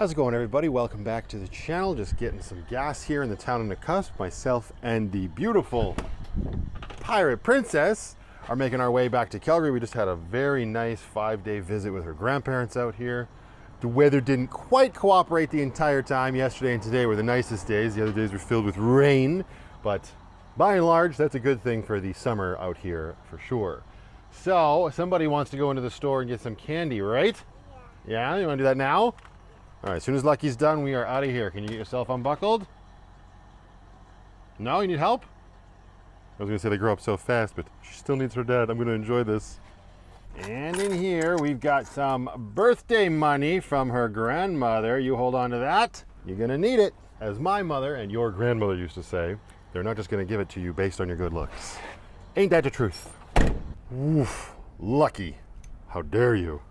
How's it going, everybody? Welcome back to the channel. Just getting some gas here in the town on the cusp. Myself and the beautiful Pirate Princess are making our way back to Calgary. We just had a very nice 5-day visit with her grandparents out here. The weather didn't quite cooperate the entire time. Yesterday and today were the nicest days. The other days were filled with rain, but by and large, that's a good thing for the summer out here for sure. So somebody wants to go into the store and get some candy, right? Yeah, you want to do that now? All right, as soon as Lucky's done, we are out of here. Can you get yourself unbuckled? No, you need help? I was gonna say they grow up so fast, but she still needs her dad. I'm gonna enjoy this. And in here, we've got some birthday money from her grandmother. You hold on to that. You're gonna need it. As my mother and your grandmother used to say, they're not just gonna give it to you based on your good looks. Ain't that the truth? Oof, Lucky. How dare you?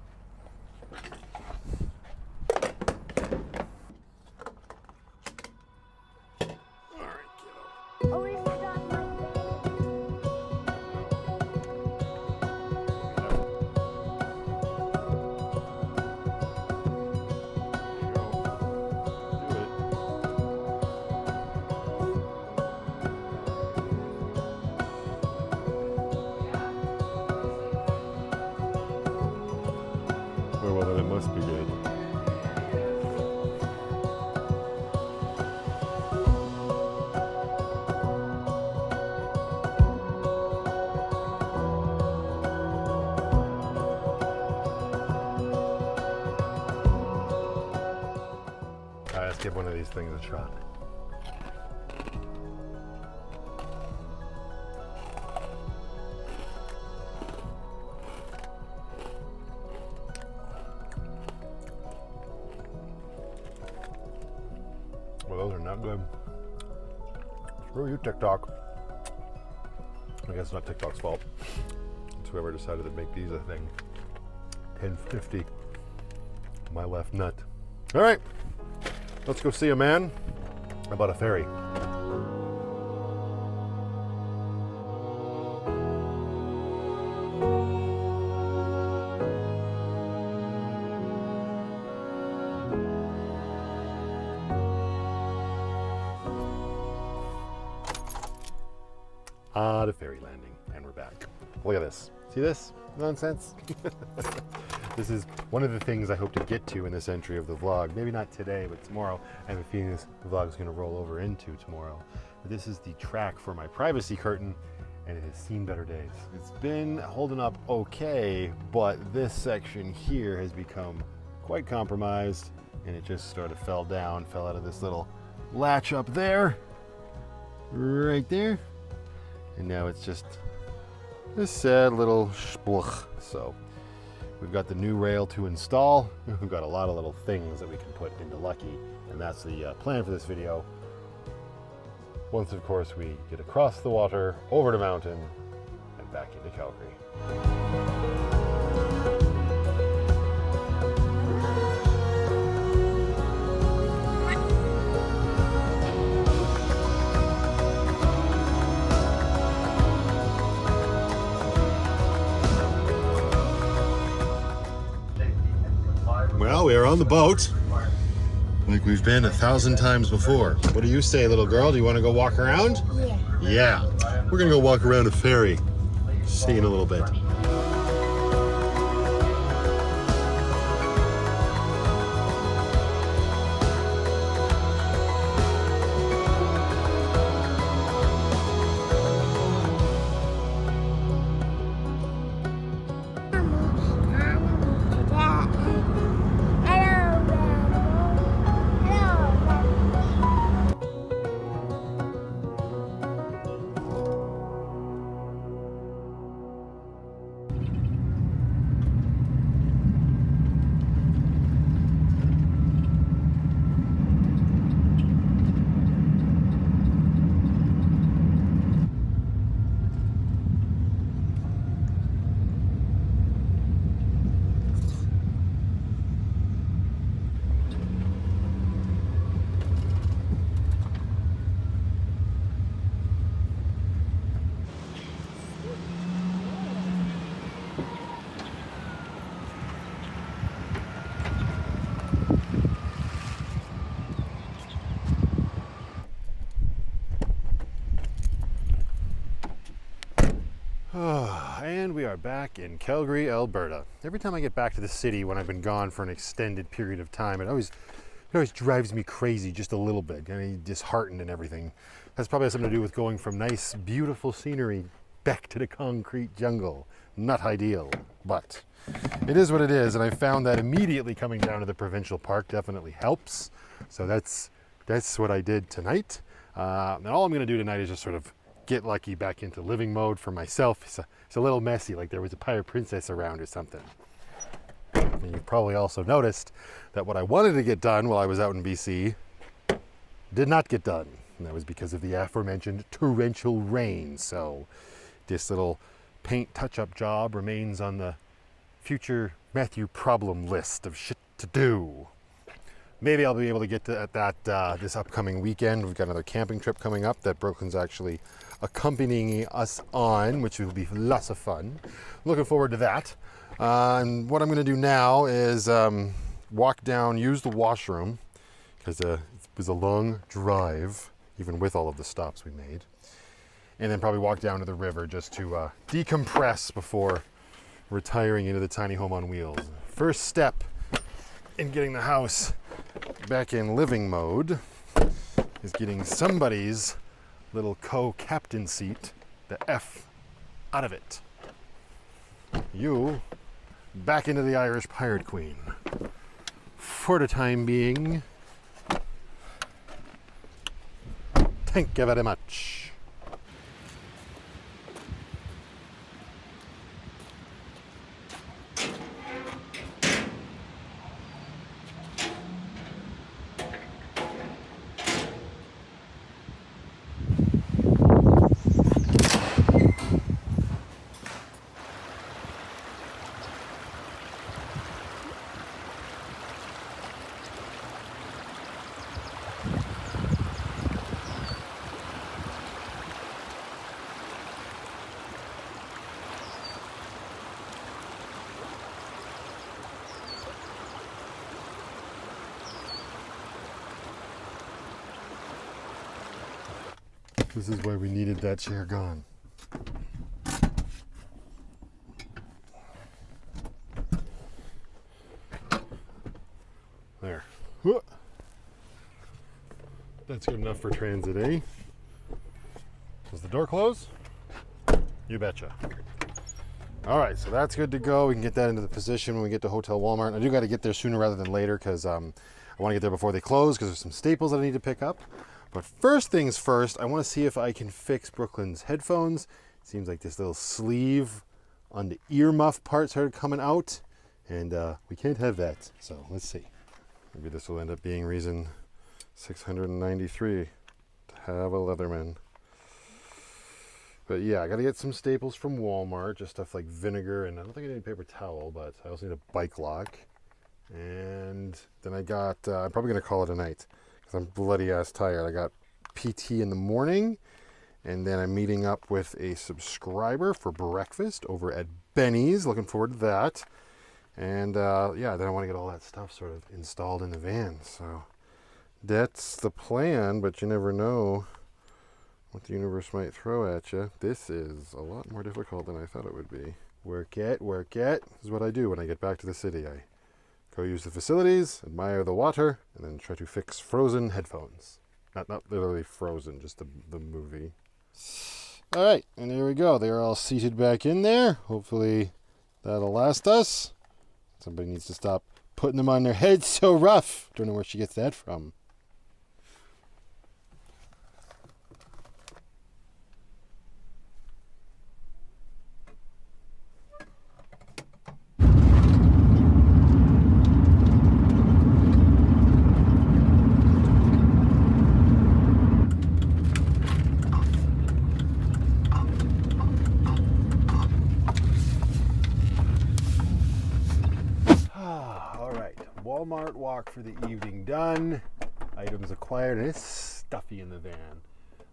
Well, then it must be good. All right, let's give one of these things a shot. Well, those are not good. Screw you, TikTok. I guess it's not TikTok's fault. It's whoever decided to make these a thing. 10.50. My left nut. All right, let's go see a man about a ferry. The ferry landing, and we're back. Look at this. See this nonsense? This is one of the things I hope to get to in this entry of the vlog. Maybe not today, but tomorrow. I have a feeling this vlog is going to roll over into tomorrow. But this is the track for my privacy curtain, and it has seen better days. It's been holding up okay, but this section here has become quite compromised, and it just sort of fell out of this little latch up there, right there. And now it's just this sad little spluch. So we've got the new rail to install. We've got a lot of little things that we can put into Lucky, and that's the plan for this video. Once, of course, we get across the water, over the mountain, and back into Calgary. Well, we are on the boat, like we've been 1,000 times before. What do you say, little girl? Do you want to go walk around? Yeah. Yeah. We're going to go walk around a ferry. See you in a little bit. And we are back in Calgary, Alberta. Every time I get back to the city when I've been gone for an extended period of time, it always drives me crazy just a little bit. I mean, disheartened and everything. That's probably something to do with going from nice, beautiful scenery back to the concrete jungle. Not ideal, but it is what it is. And I found that immediately coming down to the provincial park definitely helps. So that's what I did tonight. And all I'm going to do tonight is just sort of get lucky back into living mode for myself. It's a little messy, like there was a pirate princess around or something. And you've probably also noticed that what I wanted to get done while I was out in BC did not get done. And that was because of the aforementioned torrential rain. So this little paint touch-up job remains on the future Matthew problem list of shit to do. Maybe I'll be able to get to that this upcoming weekend. We've got another camping trip coming up that Brooklyn's actually accompanying us on, which will be lots of fun. Looking forward to that. And what I'm going to do now is walk down, use the washroom, because it was a long drive, even with all of the stops we made. And then probably walk down to the river just to decompress before retiring into the tiny home on wheels. First step in getting the house back in living mode is getting somebody's little co-captain seat, the F, out of it. You back into the Irish Pirate Queen. For the time being, thank you very much. This is why we needed that chair gone. There. That's good enough for transit, eh? Does the door close? You betcha. All right, so that's good to go. We can get that into the position when we get to Hotel Walmart. I do got to get there sooner rather than later because I want to get there before they close because there's some staples that I need to pick up. But first things first, I want to see if I can fix Brooklyn's headphones. It seems like this little sleeve on the ear muff part started coming out, and we can't have that. So let's see. Maybe this will end up being reason 693 to have a Leatherman. But yeah, I got to get some staples from Walmart, just stuff like vinegar, and I don't think I need a paper towel, but I also need a bike lock. And then I got, I'm probably going to call it a night. I'm bloody ass tired. I got PT in the morning, and then I'm meeting up with a subscriber for breakfast over at Benny's. Looking forward to that. And yeah, then I want to get all that stuff sort of installed in the van. So that's the plan, but you never know what the universe might throw at you. This is a lot more difficult than I thought it would be. Work it. This is what I do when I get back to the city. I go use the facilities, admire the water, and then try to fix frozen headphones. Not literally frozen, just the movie. All right, and there we go. They're all seated back in there. Hopefully that'll last us. Somebody needs to stop putting them on their heads so rough. Don't know where she gets that from. Walmart walk for the evening done. Items acquired, and it's stuffy in the van.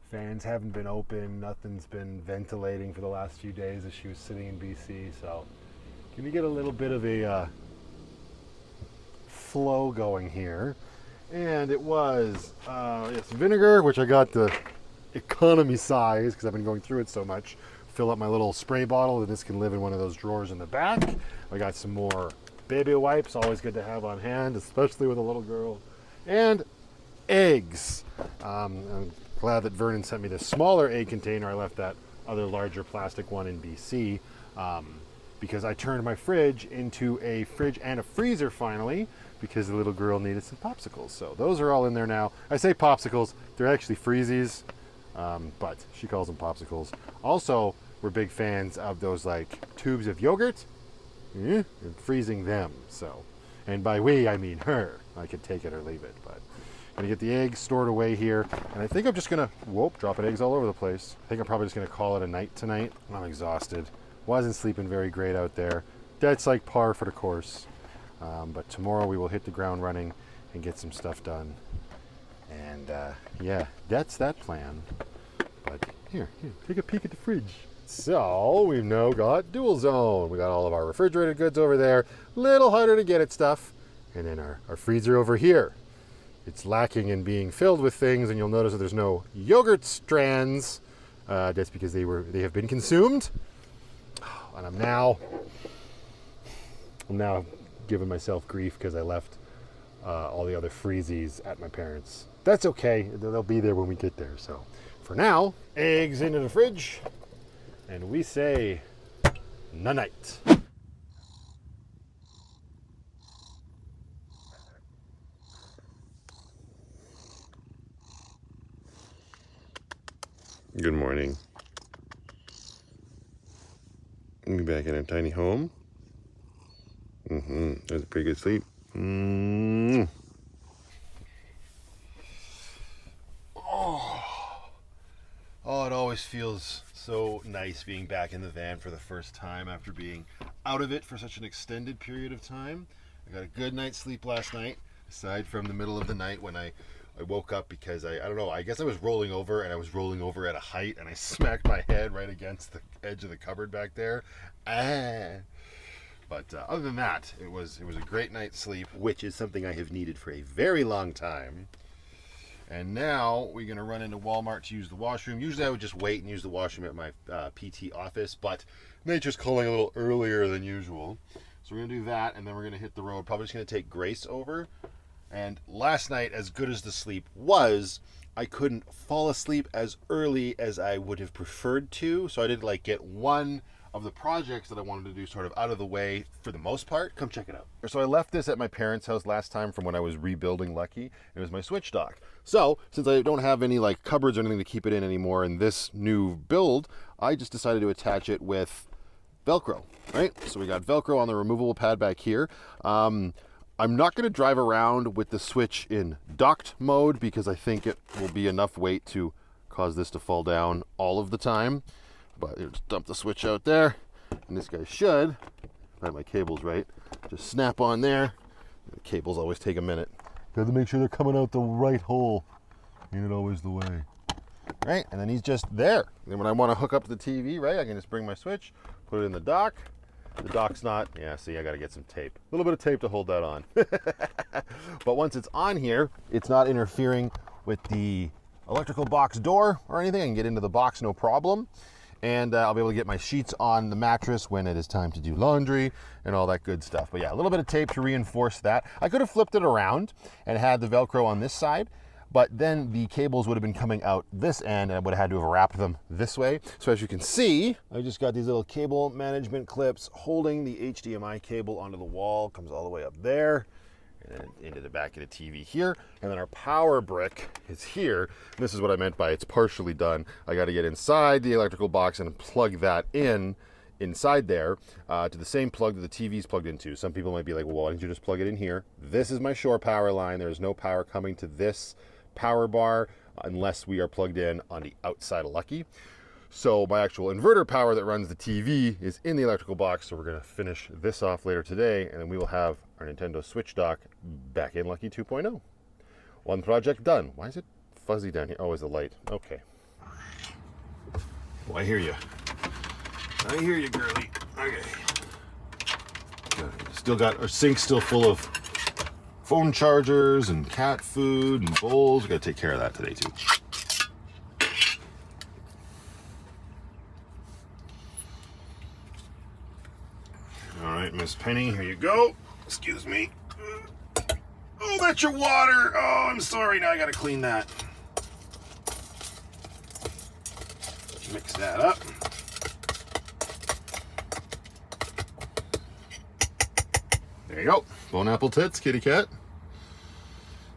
Fans haven't been open, nothing's been ventilating for the last few days as she was sitting in BC, so can we get a little bit of a flow going here? And it was it's vinegar, which I got the economy size because I've been going through it so much, fill up my little spray bottle, and this can live in one of those drawers in the back. I got some more baby wipes, always good to have on hand, especially with a little girl. And eggs. I'm glad that Vernon sent me this smaller egg container. I left that other larger plastic one in BC because I turned my fridge into a fridge and a freezer finally because the little girl needed some popsicles. So those are all in there now. I say popsicles, they're actually freezies, but she calls them popsicles. Also, we're big fans of those like tubes of yogurt, and freezing them. So, and by we, I mean her. I could take it or leave it, but I'm gonna get the eggs stored away here. And I think I'm just gonna, dropping eggs all over the place. I think I'm probably just gonna call it a night tonight. I'm exhausted. Wasn't sleeping very great out there. That's like par for the course. But tomorrow we will hit the ground running and get some stuff done. And yeah, that's that plan. But here, take a peek at the fridge. So we've now got dual zone. We got all of our refrigerated goods over there. Little harder to get at stuff. And then our freezer over here. It's lacking in being filled with things, and you'll notice that there's no yogurt strands. That's because they have been consumed. And I'm now giving myself grief because I left all the other freezies at my parents'. That's okay. They'll be there when we get there. So for now, eggs into the fridge, and we say night. Good morning. We're back in our tiny home. That was a pretty good sleep. Oh, it always feels so nice being back in the van for the first time after being out of it for such an extended period of time. I got a good night's sleep last night, aside from the middle of the night when I woke up because I don't know, I guess I was rolling over, and I was rolling over at a height, and I smacked my head right against the edge of the cupboard back there. But other than that, it was a great night's sleep, which is something I have needed for a very long time. And now we're going to run into Walmart to use the washroom. Usually I would just wait and use the washroom at my PT office, but nature's calling a little earlier than usual. So we're going to do that, and then we're going to hit the road. Probably just going to take Grace over. And last night, as good as the sleep was, I couldn't fall asleep as early as I would have preferred to. So I did like get one of the projects that I wanted to do sort of out of the way for the most part. Come check it out. So I left this at my parents' house last time from when I was rebuilding Lucky. It was my switch dock. So since I don't have any like cupboards or anything to keep it in anymore in this new build, I just decided to attach it with Velcro, right? So we got Velcro on the removable pad back here. I'm not going to drive around with the switch in docked mode because I think it will be enough weight to cause this to fall down all of the time. But just dump the switch out there, and this guy should, if I have my cables right, just snap on there. The cables always take a minute. Got to make sure they're coming out the right hole. Ain't always the way. Right, and then he's just there. Then when I want to hook up the TV, right, I can just bring my switch, put it in the dock. The dock's not, yeah, see, I got to get some tape. A little bit of tape to hold that on. But once it's on here, it's not interfering with the electrical box door or anything. I can get into the box no problem. And I'll be able to get my sheets on the mattress when it is time to do laundry and all that good stuff. But yeah, a little bit of tape to reinforce that. I could have flipped it around and had the Velcro on this side, but then the cables would have been coming out this end and I would have had to have wrapped them this way. So as you can see, I just got these little cable management clips holding the HDMI cable onto the wall. Comes all the way up there and then into the back of the TV here. And then our power brick is here. And this is what I meant by it's partially done. I got to get inside the electrical box and plug that in inside there to the same plug that the TV's plugged into. Some people might be like, well, why didn't you just plug it in here? This is my shore power line. There's no power coming to this power bar unless we are plugged in on the outside of Lucky. So my actual inverter power that runs the TV is in the electrical box. So we're going to finish this off later today, and then we will have our Nintendo Switch dock back in Lucky 2.0. One project done. Why is it fuzzy down here? Oh, it's the light. Okay. Well, I hear you. I hear you, girly. Okay. Still got our sink still full of phone chargers and cat food and bowls. We got to take care of that today too. Miss Penny. Here you go. Excuse me. Oh, that's your water. Oh, I'm sorry. Now I gotta clean that. Mix that up. There you go. Bone apple tits, kitty cat.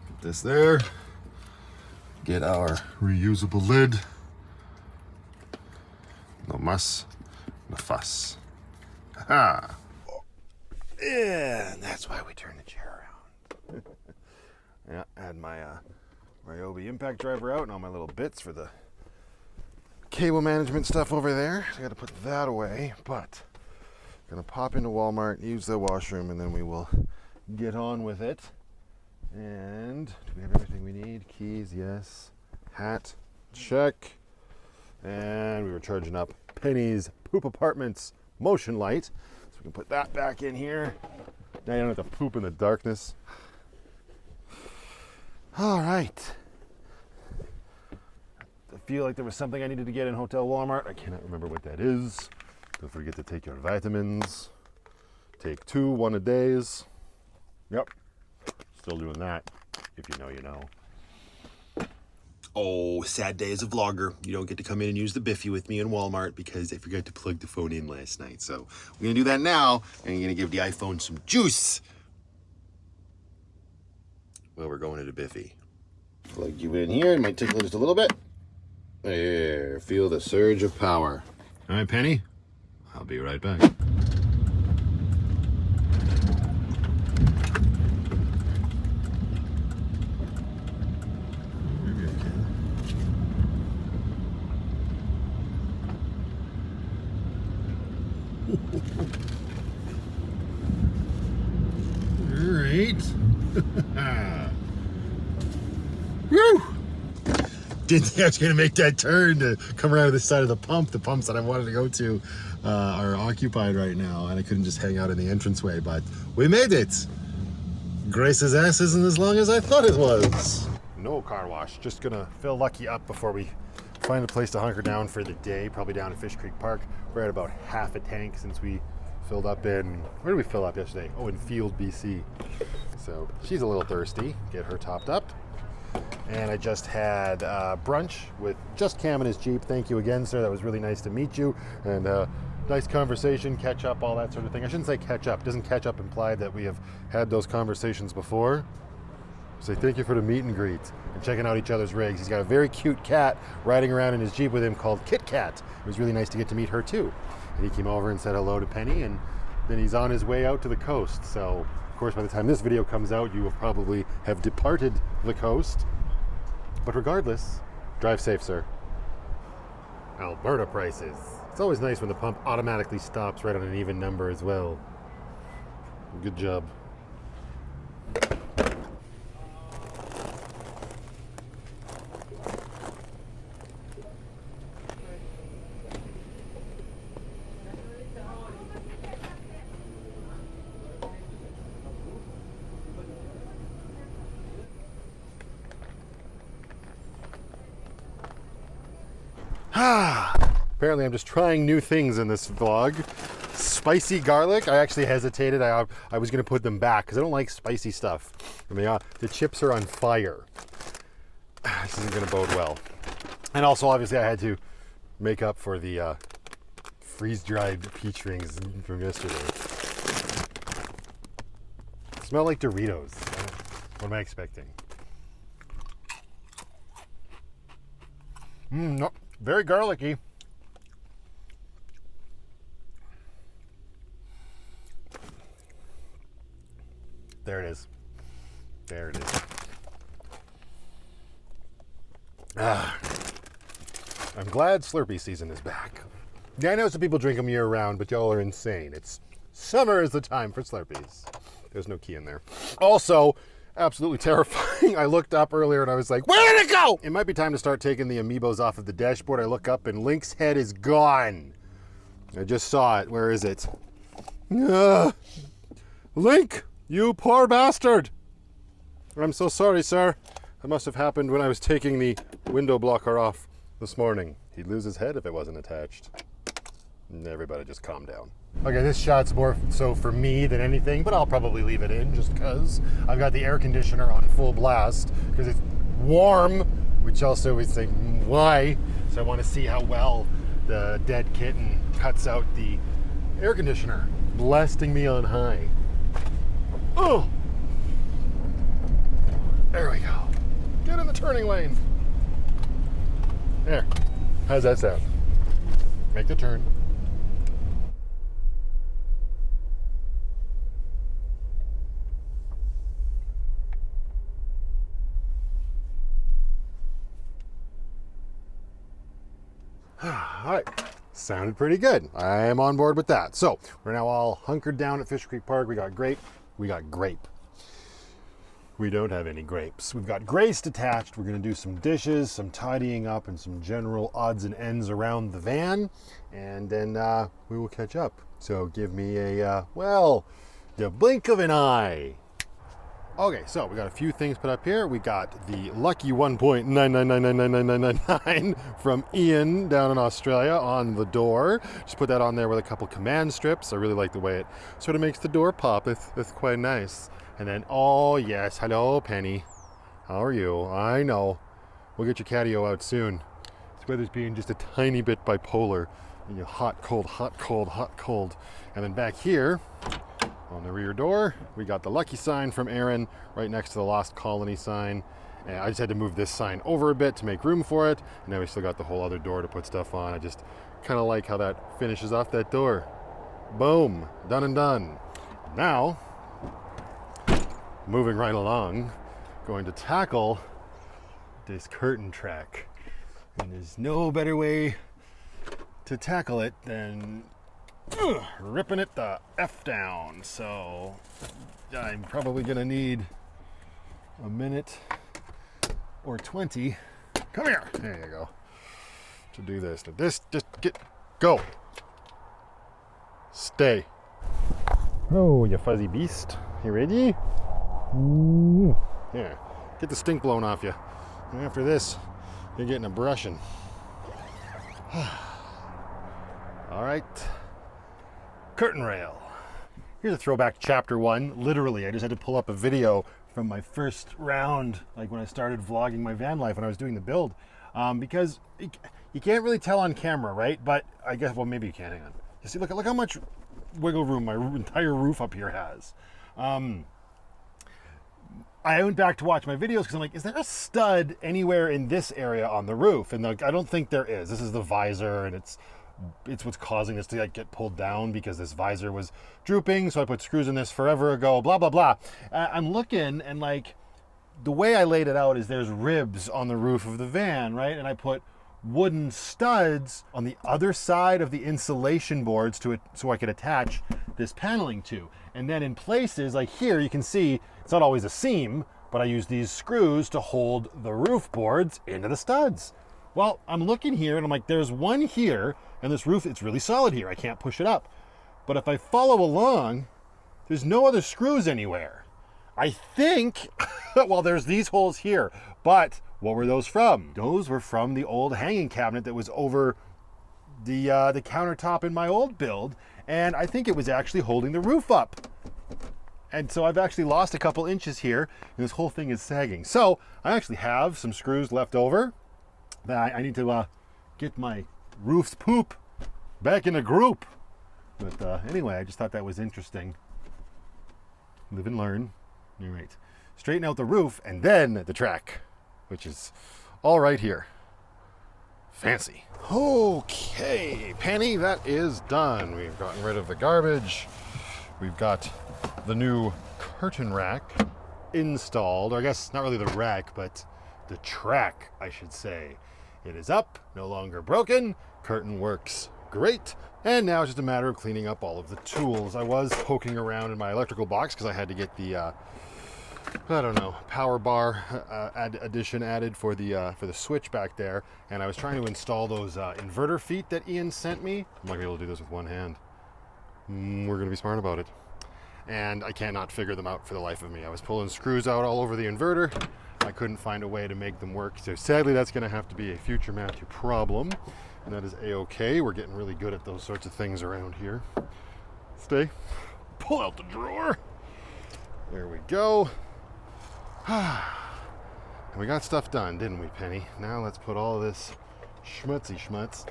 Put this there. Get our reusable lid. No muss, no fuss. Ha! Yeah, that's why we turn the chair around. Yeah, add my Ryobi impact driver out and all my little bits for the cable management stuff over there. So I got to put that away, but I'm gonna pop into Walmart, use the washroom, and then we will get on with it. And do we have everything we need? Keys, yes. Hat, check. And we were charging up Penny's Poop Apartments motion light. So we can put that back in here. Now you don't have to poop in the darkness. All right. I feel like there was something I needed to get in Hotel Walmart. I cannot remember what that is. Don't forget to take your vitamins. Take 2 one-a-days. Yep. Still doing that. If you know, you know. Oh, sad day as a vlogger. You don't get to come in and use the Biffy with me in Walmart because I forgot to plug the phone in last night. So we're gonna do that now, and you're gonna give the iPhone some juice. Well, we're going to the Biffy. Plug you in here. It might tickle just a little bit. There, feel the surge of power. All right, Penny. I'll be right back. All right. Woo! Didn't think I was going to make that turn to come around to the side of the pump. The pumps that I wanted to go to are occupied right now, and I couldn't just hang out in the entranceway, but we made it. Grace's ass isn't as long as I thought it was. No car wash. Just going to fill Lucky up before we find a place to hunker down for the day, probably down at Fish Creek Park. We're at about half a tank since we filled up in, where did we fill up yesterday? Oh, in Field, BC. So she's a little thirsty. Get her topped up. And I just had brunch with just Cam and his Jeep. Thank you again, sir. That was really nice to meet you. And nice conversation, catch up, all that sort of thing. I shouldn't say catch up. Doesn't catch up imply that we have had those conversations before? Say thank you for the meet and greet and checking out each other's rigs. He's got a very cute cat riding around in his Jeep with him called Kit Kat. It was really nice to get to meet her too. And he came over and said hello to Penny, and then he's on his way out to the coast. So, of course, by the time this video comes out, you will probably have departed the coast. But regardless, drive safe, sir. Alberta prices. It's always nice when the pump automatically stops right on an even number as well. Good job. Apparently I'm just trying new things in this vlog. Spicy garlic. I actually hesitated. I was going to put them back because I don't like spicy stuff. I mean, the chips are on fire. This isn't going to bode well. And also, obviously, I had to make up for the freeze-dried peach rings from yesterday. Smell like Doritos. What am I expecting? No, very garlicky. There it is. There it is. I'm glad Slurpee season is back. Yeah, I know some people drink them year round, but y'all are insane. It's summer is the time for Slurpees. There's no key in there. Also, absolutely terrifying. I looked up earlier and I was like, where did it go? It might be time to start taking the amiibos off of the dashboard. I look up and Link's head is gone. I just saw it. Where is it? Link, you poor bastard. I'm so sorry, sir. That must have happened when I was taking the window blocker off this morning. He'd lose his head if it wasn't attached. And everybody just calm down. Okay, this shot's more so for me than anything, but I'll probably leave it in just because I've got the air conditioner on full blast because it's warm, which also is like, why? So I want to see how well the dead kitten cuts out the air conditioner, blasting me on high. Oh! There we go. Get in the turning lane. There. How's that sound? Make the turn. All right, sounded pretty good. I am on board with that. So we're now all hunkered down at Fish Creek Park. We got grape. We don't have any grapes. We've got Grace detached. We're gonna do some dishes, some tidying up, and some general odds and ends around the van, and then we will catch up. So give me a, well, the blink of an eye. Okay, so we got a few things put up here. We got the lucky 1.999999999 from Ian down in Australia on the door. Just put that on there with a couple command strips. I really like the way it sort of makes the door pop. It's quite nice. And then, oh yes, hello Penny. How are you? I know. We'll get your catio out soon. This weather's being just a tiny bit bipolar. You know, hot, cold, hot, cold, hot, cold. And then back here, on the rear door, we got the lucky sign from Aaron right next to the Lost Colony sign. And I just had to move this sign over a bit to make room for it. And then we still got the whole other door to put stuff on. I just kind of like how that finishes off that door. Boom, done and done. Now, moving right along, going to tackle this curtain track. And there's no better way to tackle it than ripping it the F down. So I'm probably gonna need a minute or 20. Come here, there you go, to do this. Now this, just go. Stay. Oh, you fuzzy beast. You ready? Yeah, get the stink blown off you. And after this, you're getting a brushing. All right. Curtain rail. Here's a throwback to chapter 1. Literally, I just had to pull up a video from my first round, like when I started vlogging my van life when I was doing the build, because you can't really tell on camera, right? But I guess, well, maybe you can. Hang on. You see, look how much wiggle room my entire roof up here has. I went back to watch my videos because I'm like, is there a stud anywhere in this area on the roof? And like, I don't think there is. This is the visor, and it's what's causing this to like get pulled down because this visor was drooping. So I put screws in this forever ago, blah, blah, blah. I'm looking, and like the way I laid it out is there's ribs on the roof of the van, right? And I put wooden studs on the other side of the insulation boards to it so I could attach this paneling to. And then in places like here, you can see it's not always a seam, but I use these screws to hold the roof boards into the studs. Well, I'm looking here and I'm like, there's one here, and this roof, it's really solid here. I can't push it up. But if I follow along, there's no other screws anywhere. I think, well, there's these holes here, but what were those from? Those were from the old hanging cabinet that was over the countertop in my old build, and I think it was actually holding the roof up. And so I've actually lost a couple inches here, and this whole thing is sagging. So I actually have some screws left over that I need to get my roof's poop back in a group. But anyway, I just thought that was interesting. Live and learn. All right. Straighten out the roof and then the track, which is all right here. Fancy. Okay, Penny, that is done. We've gotten rid of the garbage. We've got the new curtain rack installed, or I guess not really the rack, but the track, I should say. It is up, no longer broken. Curtain works great. And now it's just a matter of cleaning up all of the tools. I was poking around in my electrical box because I had to get the, I don't know, power bar addition added for the switch back there. And I was trying to install those inverter feet that Ian sent me. I'm not gonna be able to do this with one hand. We're gonna be smart about it. And I cannot figure them out for the life of me. I was pulling screws out all over the inverter. I couldn't find a way to make them work. So sadly, that's gonna have to be a future Matthew problem. And that is a-okay. We're getting really good at those sorts of things around here. Stay. Pull out the drawer. There we go. And we got stuff done, didn't we, Penny? Now let's put all of this schmutzy schmutz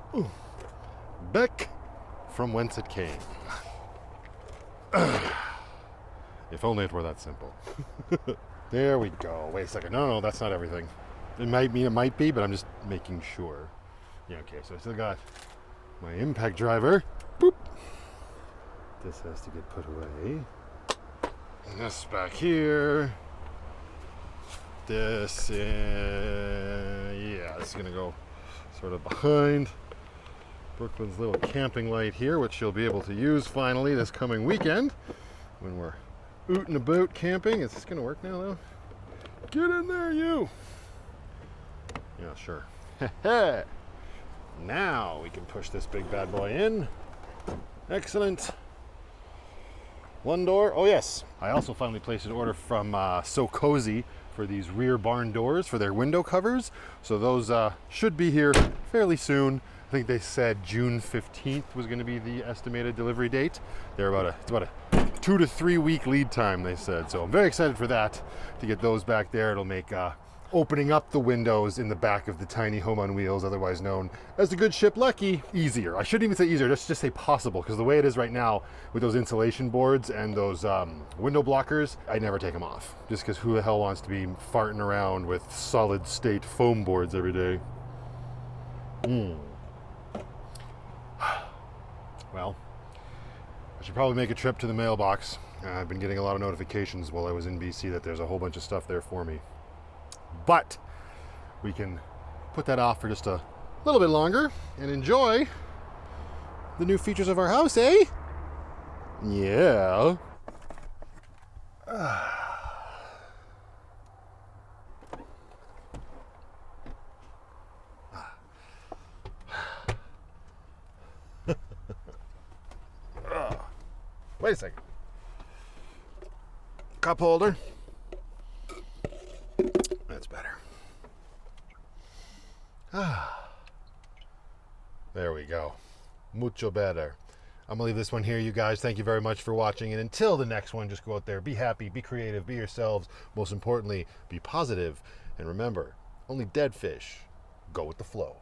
back from whence it came. If only it were that simple. There we go. Wait a second. No, that's not everything. It might be, but I'm just making sure. Yeah, okay, so I still got my impact driver. Boop. This has to get put away. And this back here. This this is gonna go sort of behind Brooklyn's little camping light here, which she'll be able to use finally this coming weekend when we're ootin' about camping. Is this gonna work now though? Get in there, you! Yeah, sure. Now we can push this big bad boy in. Excellent. One door. Oh yes, I also finally placed an order from So Cozy for these rear barn doors for their window covers. So those should be here fairly soon. I think they said June 15th was going to be the estimated delivery date. It's about a 2 to 3 week lead time, they said. So I'm very excited for that, to get those back there. It'll make opening up the windows in the back of the tiny home on wheels, otherwise known as the good ship Lucky, easier. I shouldn't even say easier, just say possible, because the way it is right now with those insulation boards and those window blockers, I never take them off, just because who the hell wants to be farting around with solid state foam boards every day? Well, I should probably make a trip to the mailbox. I've been getting a lot of notifications while I was in BC that there's a whole bunch of stuff there for me. But we can put that off for just a little bit longer and enjoy the new features of our house, eh? Yeah. Wait a second. Cup holder. That's better. There we go. Mucho better. I'm gonna leave this one here, you guys. Thank you very much for watching, and until the next one, just go out there, be happy, be creative, be yourselves. Most importantly, be positive, and remember, only dead fish go with the flow.